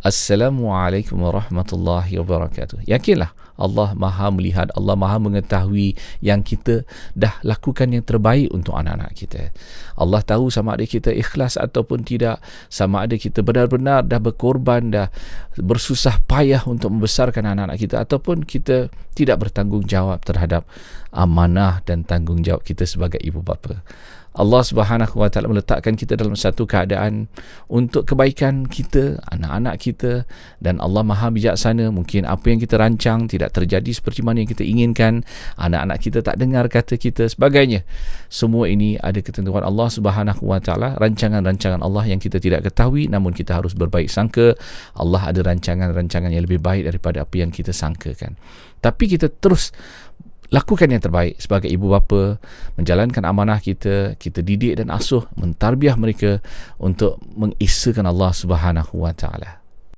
Assalamualaikum warahmatullahi wabarakatuh. Yakinlah Allah Maha melihat, Allah Maha mengetahui yang kita dah lakukan yang terbaik untuk anak-anak kita. Allah tahu sama ada kita ikhlas ataupun tidak, sama ada kita benar-benar dah berkorban, dah bersusah payah untuk membesarkan anak-anak kita, ataupun kita tidak bertanggungjawab terhadap amanah dan tanggungjawab kita sebagai ibu bapa. Allah Subhanahu Wa Taala meletakkan kita dalam satu keadaan untuk kebaikan kita, anak-anak kita, dan Allah Maha bijaksana. Mungkin apa yang kita rancang tidak terjadi seperti mana yang kita inginkan, anak-anak kita tak dengar kata kita, sebagainya. Semua ini ada ketentuan Allah Subhanahu Wa Taala, rancangan-rancangan Allah yang kita tidak ketahui, namun kita harus berbaik sangka Allah ada rancangan-rancangan yang lebih baik daripada apa yang kita sangkakan. Tapi kita terus lakukan yang terbaik sebagai ibu bapa, menjalankan amanah kita, kita didik dan asuh, mentarbiah mereka untuk mengesahkan Allah Subhanahu Wa Taala.